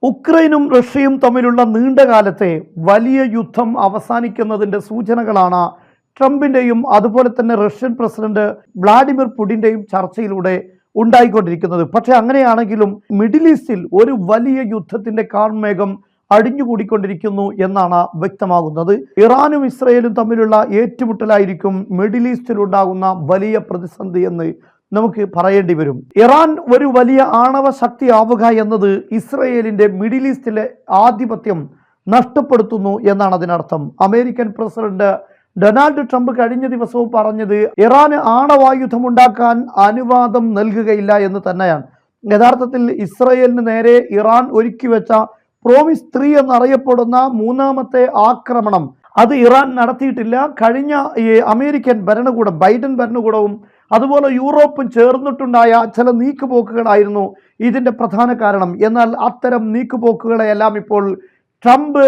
ഉക്രൈനും റഷ്യയും തമ്മിലുള്ള നീണ്ടകാലത്തെ വലിയ യുദ്ധം അവസാനിക്കുന്നതിൻ്റെ സൂചനകളാണ് ട്രംപിൻ്റെയും അതുപോലെ തന്നെ റഷ്യൻ പ്രസിഡന്റ് വ്ളാഡിമിർ പുടിൻ്റെയും ചർച്ചയിലൂടെ ഉണ്ടായിക്കൊണ്ടിരിക്കുന്നത്. പക്ഷേ അങ്ങനെയാണെങ്കിലും മിഡിൽ ഈസ്റ്റിൽ ഒരു വലിയ യുദ്ധത്തിൻ്റെ കാർമേഘം അടിഞ്ഞുകൂടിക്കൊണ്ടിരിക്കുന്നു എന്നാണ് വ്യക്തമാകുന്നത്. ഇറാനും ഇസ്രയേലും തമ്മിലുള്ള ഏറ്റുമുട്ടലായിരിക്കും മിഡിൽ ഈസ്റ്റിൽ ഉണ്ടാകുന്ന വലിയ പ്രതിസന്ധി എന്ന് നമുക്ക് പറയേണ്ടി വരും. ഇറാൻ ഒരു വലിയ ആണവ ശക്തിയാവുക എന്നത് ഇസ്രയേലിന്റെ മിഡിൽ ഈസ്റ്റിലെ ആധിപത്യം നഷ്ടപ്പെടുത്തുന്നു എന്നാണ് അതിനർത്ഥം. അമേരിക്കൻ പ്രസിഡന്റ് ഡൊണാൾഡ് ട്രംപ് കഴിഞ്ഞ ദിവസവും പറഞ്ഞത് ഇറാന് ആണവായുധം ഉണ്ടാക്കാൻ അനുവാദം നൽകുകയില്ല എന്ന് തന്നെയാണ്. യഥാർത്ഥത്തിൽ ഇസ്രയേലിന് നേരെ ഇറാൻ ഒരുക്കി വെച്ച പ്രോമിസ് 3 എന്നറിയപ്പെടുന്ന മൂന്നാമത്തെ ആക്രമണം അത് ഇറാൻ നടത്തിയിട്ടില്ല. കഴിഞ്ഞ അമേരിക്കൻ ഭരണകൂടം, ബൈഡൻ ഭരണകൂടവും അതുപോലെ യൂറോപ്പും ചേർന്നിട്ടുണ്ടായ ചില നീക്കുപോക്കുകളായിരുന്നു ഇതിൻ്റെ പ്രധാന കാരണം. എന്നാൽ അത്തരം നീക്കുപോക്കുകളെയെല്ലാം ഇപ്പോൾ ട്രംപ്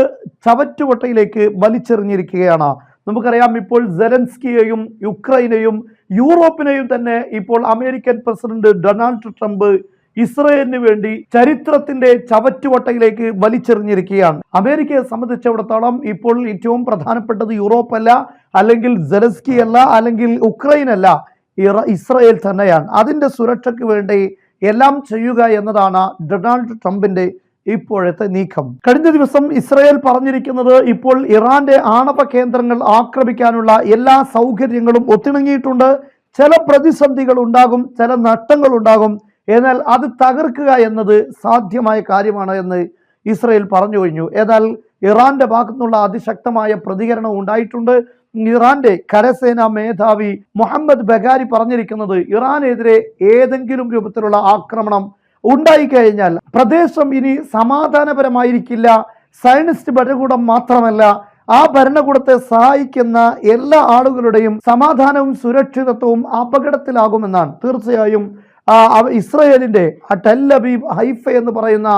ചവറ്റുകൊട്ടയിലേക്ക് വലിച്ചെറിഞ്ഞിരിക്കുകയാണ്. നമുക്കറിയാം, ഇപ്പോൾ സെലൻസ്കിയെയും യുക്രൈനെയും യൂറോപ്പിനെയും തന്നെ ഇപ്പോൾ അമേരിക്കൻ പ്രസിഡന്റ് ഡൊണാൾഡ് ട്രംപ് ഇസ്രയേലിന് വേണ്ടി ചരിത്രത്തിന്റെ ചവറ്റുകൊട്ടയിലേക്ക് വലിച്ചെറിഞ്ഞിരിക്കുകയാണ്. അമേരിക്കയെ സംബന്ധിച്ചിടത്തോളം ഇപ്പോൾ ഏറ്റവും പ്രധാനപ്പെട്ടത് യൂറോപ്പല്ല, അല്ലെങ്കിൽ സെലൻസ്കി അല്ല, അല്ലെങ്കിൽ ഉക്രൈൻ അല്ല, ഇസ്രയേൽ തന്നെയാണ്. അതിൻ്റെ സുരക്ഷയ്ക്ക് വേണ്ടി എല്ലാം ചെയ്യുക എന്നതാണ് ഡൊണാൾഡ് ട്രംപിന്റെ ഇപ്പോഴത്തെ നീക്കം. കഴിഞ്ഞ ദിവസം ഇസ്രയേൽ പറഞ്ഞിരിക്കുന്നത് ഇപ്പോൾ ഇറാന്റെ ആണവ കേന്ദ്രങ്ങൾ ആക്രമിക്കാനുള്ള എല്ലാ സൗകര്യങ്ങളും ഒത്തിണങ്ങിയിട്ടുണ്ട്. ചില പ്രതിസന്ധികൾ ഉണ്ടാകും, ചില നഷ്ടങ്ങൾ ഉണ്ടാകും, എന്നാൽ അത് തകർക്കുക എന്നത് സാധ്യമായ കാര്യമാണ് എന്ന് ഇസ്രയേൽ പറഞ്ഞു കഴിഞ്ഞു. എന്നാൽ ഇറാന്റെ ഭാഗത്തുനിന്നുള്ള അതിശക്തമായ പ്രതികരണം ഉണ്ടായിട്ടുണ്ട്. ഇറാന്റെ കരസേനാ മേധാവി മുഹമ്മദ് ബഗാരി പറഞ്ഞിരിക്കുന്നത് ഇറാനെതിരെ ഏതെങ്കിലും രൂപത്തിലുള്ള ആക്രമണം ഉണ്ടായിക്കഴിഞ്ഞാൽ പ്രദേശം ഇനി സമാധാനപരമായിരിക്കില്ല. സയനിസ്റ്റ് ഭരണകൂടം മാത്രമല്ല, ആ ഭരണകൂടത്തെ സഹായിക്കുന്ന എല്ലാ ആളുകളുടെയും സമാധാനവും സുരക്ഷിതത്വവും അപകടത്തിലാകുമെന്നാണ്. തീർച്ചയായും ഇസ്രയേലിന്റെ ടെൽ അവീവ്, ഹൈഫ എന്ന് പറയുന്ന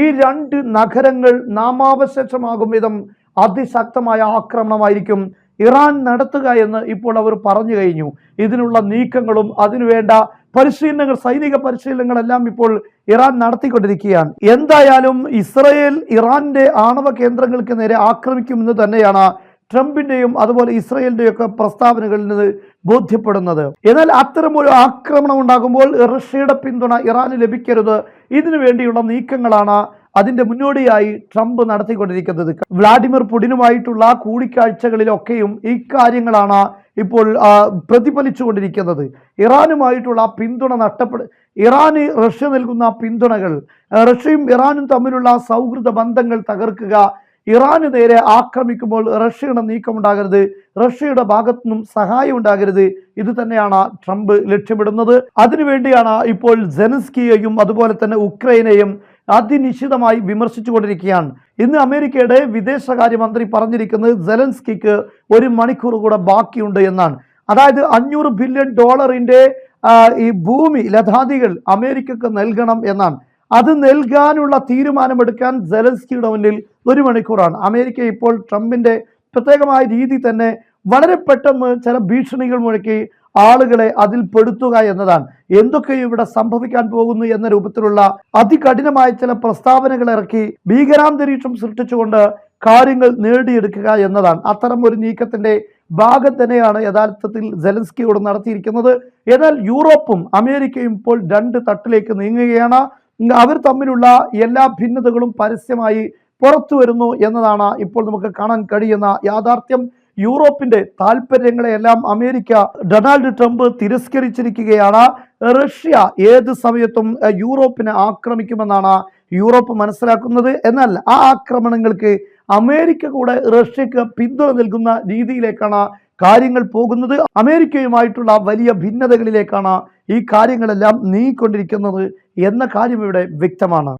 ഈ 2 നഗരങ്ങൾ നാമാവശേഷമാകും വിധം അതിശക്തമായ ആക്രമണമായിരിക്കും ഇറാൻ നടത്തുക എന്ന് ഇപ്പോൾ അവർ പറഞ്ഞു കഴിഞ്ഞു. ഇതിനുള്ള നീക്കങ്ങളും അതിനുവേണ്ട പരിശീലനങ്ങൾ, സൈനിക പരിശീലനങ്ങളെല്ലാം ഇപ്പോൾ ഇറാൻ നടത്തിക്കൊണ്ടിരിക്കുകയാണ്. എന്തായാലും ഇസ്രയേൽ ഇറാന്റെ ആണവ കേന്ദ്രങ്ങൾക്ക് നേരെ ആക്രമിക്കുമെന്ന് തന്നെയാണ് ട്രംപിന്റെയും അതുപോലെ ഇസ്രയേലിന്റെയും ഒക്കെ പ്രസ്താവനകളിൽ നിന്ന് ബോധ്യപ്പെടുന്നത്. എന്നാൽ അത്തരം ഒരു ആക്രമണം ഉണ്ടാകുമ്പോൾ റഷ്യയുടെ പിന്തുണ ഇറാന് ലഭിക്കരുത്, ഇതിനു വേണ്ടിയുള്ള നീക്കങ്ങളാണ് അതിന്റെ മുന്നോടിയായി ട്രംപ് നടത്തിക്കൊണ്ടിരിക്കുന്നത്. വ്ളാഡിമിർ പുടിനുമായിട്ടുള്ള കൂടിക്കാഴ്ചകളിലൊക്കെയും ഇക്കാര്യങ്ങളാണ് ഇപ്പോൾ പ്രതിഫലിച്ചുകൊണ്ടിരിക്കുന്നത്. ഇറാനുമായിട്ടുള്ള പിന്തുണ ഇറാന് റഷ്യ നൽകുന്ന പിന്തുണകൾ, റഷ്യയും ഇറാനും തമ്മിലുള്ള സൗഹൃദ ബന്ധങ്ങൾ തകർക്കുക, ഇറാന് നേരെ ആക്രമിക്കുമ്പോൾ റഷ്യയുടെ നീക്കമുണ്ടാകരുത്, റഷ്യയുടെ ഭാഗത്തു നിന്നും സഹായം ഉണ്ടാകരുത്, ഇത് തന്നെയാണ് ട്രംപ് ലക്ഷ്യമിടുന്നത്. അതിനുവേണ്ടിയാണ് ഇപ്പോൾ സെലൻസ്കിയെയും അതുപോലെ തന്നെ ഉക്രൈനെയും അതിനിശ്ചിതമായി വിമർശിച്ചുകൊണ്ടിരിക്കുകയാണ്. ഇന്ന് അമേരിക്കയുടെ വിദേശകാര്യമന്ത്രി പറഞ്ഞിരിക്കുന്നത് സെലൻസ്കിക്ക് 1 മണിക്കൂർ കൂടെ ബാക്കിയുണ്ട് എന്നാണ്. അതായത് $500 ബില്യൺ ഈ ഭൂമി ലധാദികൾ അമേരിക്കക്ക് നൽകണം എന്നാണ്. അത് നൽകാനുള്ള തീരുമാനമെടുക്കാൻ സെലൻസ്കിയുടെ മുന്നിൽ 1 മണിക്കൂറാണ്. അമേരിക്ക ഇപ്പോൾ ട്രംപിന്റെ പ്രത്യേകമായ രീതി തന്നെ വളരെ പെട്ടെന്ന് ചില ഭീഷണികൾ മുഴക്കി ആളുകളെ അതിൽ പെടുത്തുക എന്നതാണ്. എന്തൊക്കെ ഇവിടെ സംഭവിക്കാൻ പോകുന്നു എന്ന രൂപത്തിലുള്ള അതികഠിനമായ ചില പ്രസ്താവനകൾ ഇറക്കി ഭീകരാന്തരീക്ഷം സൃഷ്ടിച്ചുകൊണ്ട് കാര്യങ്ങൾ നേടിയെടുക്കുക എന്നതാണ്. അത്തരം ഒരു നീക്കത്തിന്റെ ഭാഗം തന്നെയാണ് യഥാർത്ഥത്തിൽ സെലൻസ്കിയോട് നടത്തിയിരിക്കുന്നത്. എന്നാൽ യൂറോപ്പും അമേരിക്കയും ഇപ്പോൾ 2 തട്ടിലേക്ക് നീങ്ങുകയാണ്. അവർ തമ്മിലുള്ള എല്ലാ ഭിന്നതകളും പരസ്യമായി പുറത്തു വരുന്നു എന്നതാണ് ഇപ്പോൾ നമുക്ക് കാണാൻ കഴിയുന്ന യാഥാർത്ഥ്യം. യൂറോപ്പിന്റെ താല്പര്യങ്ങളെയെല്ലാം അമേരിക്ക, ഡൊണാൾഡ് ട്രംപ് തിരസ്കരിച്ചിരിക്കുകയാണ്. റഷ്യ ഏത് സമയത്തും യൂറോപ്പിനെ ആക്രമിക്കുമെന്നാണ് യൂറോപ്പ് മനസ്സിലാക്കുന്നത്. എന്നാൽ ആ ആക്രമണങ്ങൾക്ക് അമേരിക്ക കൂടെ റഷ്യക്ക് പിന്തുണ നൽകുന്ന രീതിയിലേക്കാണ് കാര്യങ്ങൾ പോകുന്നത്. അമേരിക്കയുമായിട്ടുള്ള വലിയ ഭിന്നതകളിലേക്കാണ് ഈ കാര്യങ്ങളെല്ലാം നീങ്ങിക്കൊണ്ടിരിക്കുന്നത് എന്ന കാര്യം ഇവിടെ വ്യക്തമാണ്.